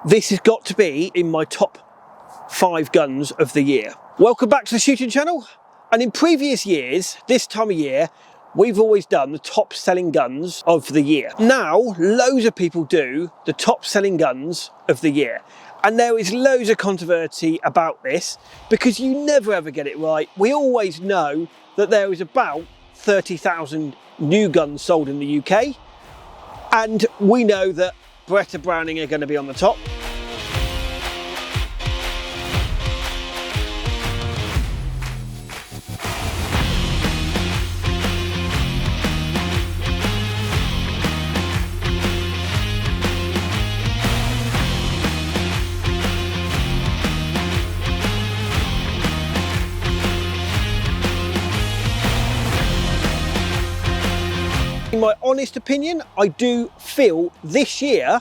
This has got to be in my top 5 guns of the year. Welcome back to the shooting channel. And in previous years, this time of year, we've always done the top selling guns of the year. Now, loads of people do the top selling guns of the year. And there is loads of controversy about this because you never ever get it right. We always know that there is about 30,000 new guns sold in the UK. And we know that Beretta Browning are going to be on the top. In my honest opinion, I do feel this year,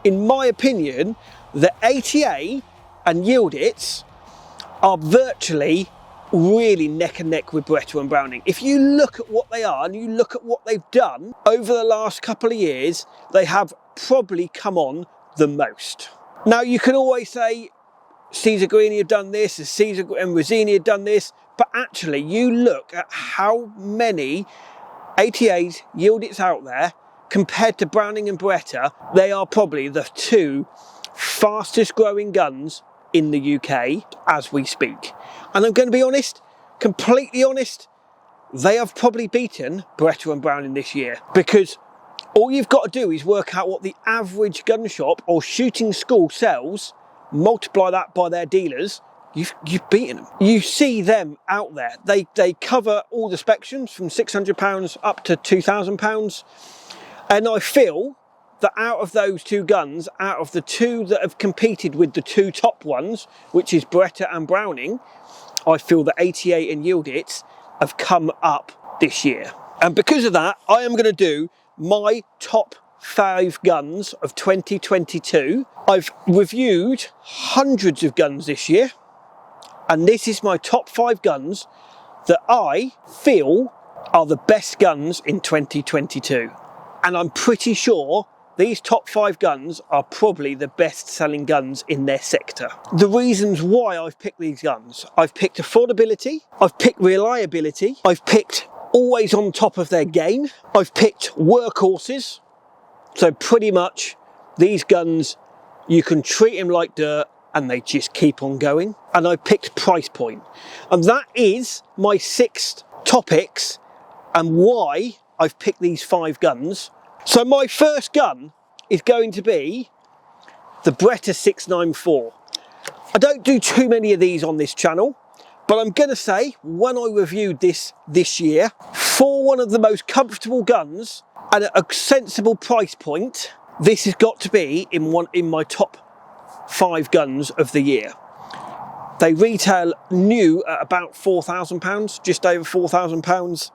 in my opinion, the ATA and Yieldits are virtually really neck and neck with Beretta and Browning. If you look at what they are and you look at what they've done over the last couple of years, they have probably come on the most. Now, you can always say Caesar Guini have done this, Caesar and Rosini have done this, but actually you look at how many ATAs, Yieldits out there, compared to Browning and Beretta, they are probably the 2 fastest growing guns in the UK as we speak. And I'm going to be honest, completely honest, they have probably beaten Beretta and Browning this year, because all you've got to do is work out what the average gun shop or shooting school sells, multiply that by their dealers, you've beaten them. You see them out there. They cover all the spectrums from £600 up to £2,000. And I feel that out of those 2 guns, out of the 2 that have competed with the 2 top ones, which is Beretta and Browning, I feel that ATA and Yieldits have come up this year. And because of that, I am going to do my top 5 guns of 2022. I've reviewed hundreds of guns this year. And this is my top 5 guns that I feel are the best guns in 2022. And I'm pretty sure these top 5 guns are probably the best selling guns in their sector. The reasons why I've picked these guns: I've picked affordability, I've picked reliability, I've picked always on top of their game, I've picked workhorses. So pretty much these guns, you can treat them like dirt and they just keep on going. And I picked price point. And that is my 6 topics and why I've picked these 5 guns. So my first gun is going to be the Beretta 694. I don't do too many of these on this channel, but I'm going to say when I reviewed this year, for one of the most comfortable guns and at a sensible price point, this has got to be in my top 5 guns of the year. They retail new at about £4,000, just over £4,000.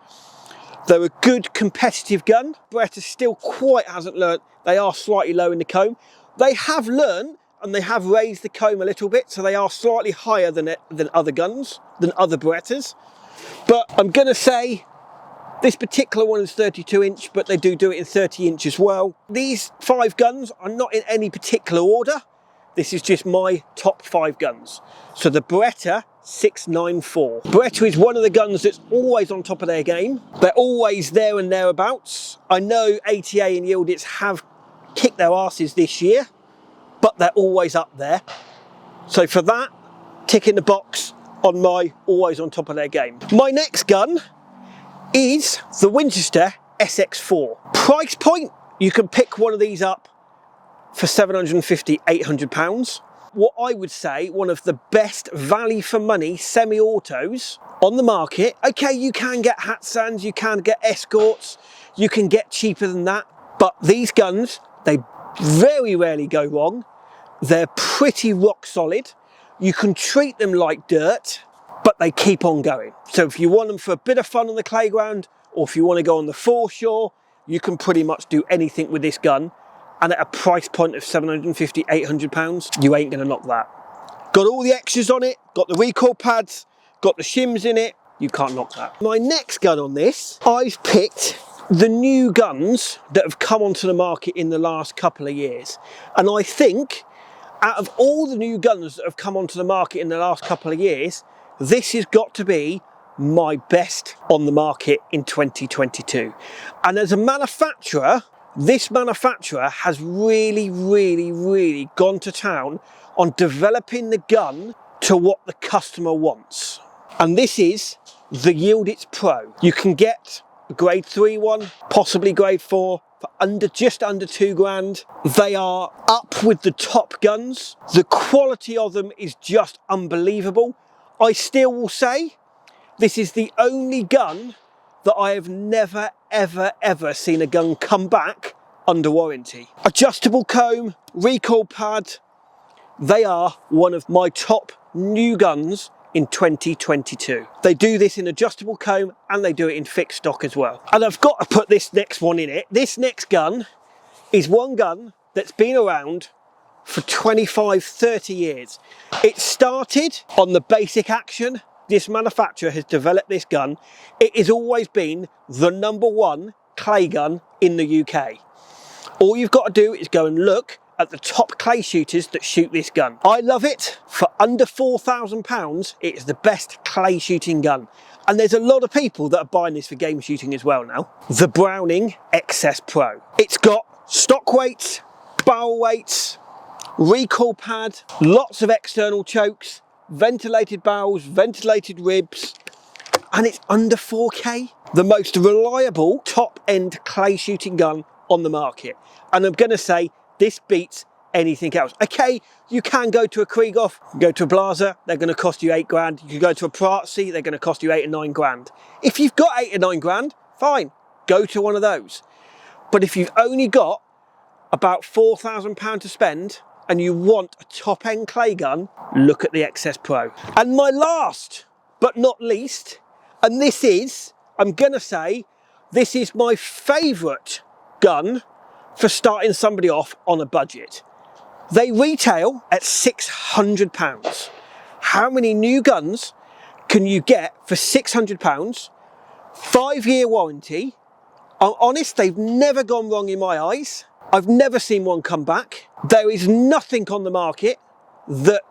They're a good competitive gun. Beretta still quite hasn't learnt. They are slightly low in the comb. They have learnt and they have raised the comb a little bit, so they are slightly higher than other guns, than other Berettas. But I'm going to say this particular one is 32 inch, but they do it in 30 inch as well. These 5 guns are not in any particular order. This is just my top 5 guns. So the Beretta 694. Beretta is one of the guns that's always on top of their game. They're always there and thereabouts. I know ATA and Yieldits have kicked their asses this year, but they're always up there. So for that, tick in the box on my always on top of their game. My next gun is the Winchester SX4. Price point, you can pick one of these up for £750, £800. What I would say, one of the best value for money semi-autos on the market. Okay, you can get Hatsands, you can get Escorts, you can get cheaper than that, but these guns, they very rarely go wrong. They're pretty rock solid. You can treat them like dirt, but they keep on going. So if you want them for a bit of fun on the playground, or if you want to go on the foreshore, you can pretty much do anything with this gun. And at a price point of £750, £800, you ain't going to knock that. Got all the extras on it, got the recoil pads, got the shims in it, you can't knock that. My next gun on this, I've picked the new guns that have come onto the market in the last couple of years. And I think Out of all the new guns that have come onto the market in the last couple of years, this has got to be my best on the market in 2022. And as a manufacturer, this manufacturer has really gone to town on developing the gun to what the customer wants. And this is the Yieldits Pro. You can get a grade 3 one, possibly grade 4, for just under £2,000. They are up with the top guns. The quality of them is just unbelievable. I still will say this is the only gun that I have never ever seen a gun come back under warranty. Adjustable comb, recoil pad, they are one of my top new guns in 2022. They do this in adjustable comb and they do it in fixed stock as well. And I've got to put this next one in it. This next gun is one gun that's been around for 25-30 years. It started on the basic action. This manufacturer has developed this gun. It has always been the #1 clay gun in the UK. All you've got to do is go and look at the top clay shooters that shoot this gun. I love it. For under £4,000, it is the best clay shooting gun. And there's a lot of people that are buying this for game shooting as well now. The Browning XS Pro. It's got stock weights, barrel weights, recoil pad, lots of external chokes, ventilated barrels, ventilated ribs, and it's under 4K. The most reliable top-end clay shooting gun on the market. And I'm going to say this beats anything else. Okay, you can go to a Krieghoff, go to a Blaser, they're going to cost you £8,000. You can go to a Prazzi, they're going to cost you £8 or £9,000. If you've got £8 or £9,000, fine, go to one of those. But if you've only got about £4,000 to spend and you want a top-end clay gun, look at the XS Pro. And my last but not least, and this is, I'm going to say, this is my favourite gun for starting somebody off on a budget. They retail at £600. How many new guns can you get for £600? 5-year warranty. I'm honest, they've never gone wrong in my eyes. I've never seen one come back. There is nothing on the market that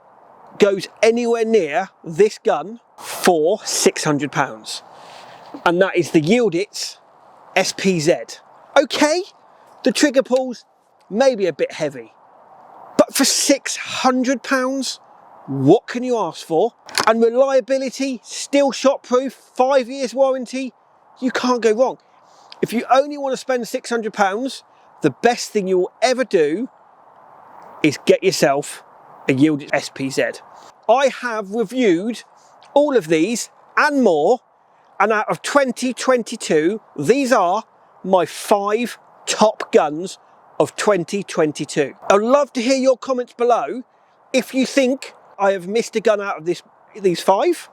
goes anywhere near this gun for £600. And that is the Yieldits SPZ. Okay, the trigger pulls may be a bit heavy, but for £600, what can you ask for? And reliability, still shot proof, 5 years warranty, you can't go wrong. If you only want to spend £600, the best thing you will ever do is get yourself a Yieldits SPZ. I have reviewed all of these and more, and out of 2022, these are my 5 top guns of 2022. I'd love to hear your comments below if you think I have missed a gun out of these 5.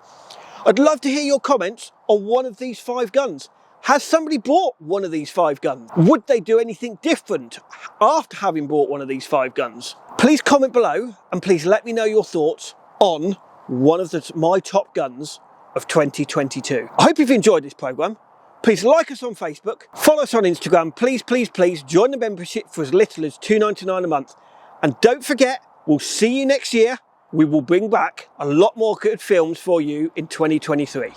I'd love to hear your comments on one of these 5 guns. Has somebody bought one of these 5 guns? Would they do anything different after having bought one of these 5 guns? Please comment below and please let me know your thoughts on one of my top guns of 2022. I hope you've enjoyed this programme. Please like us on Facebook, follow us on Instagram, please join the membership for as little as £2.99 a month. And don't forget, we'll see you next year. We will bring back a lot more good films for you in 2023.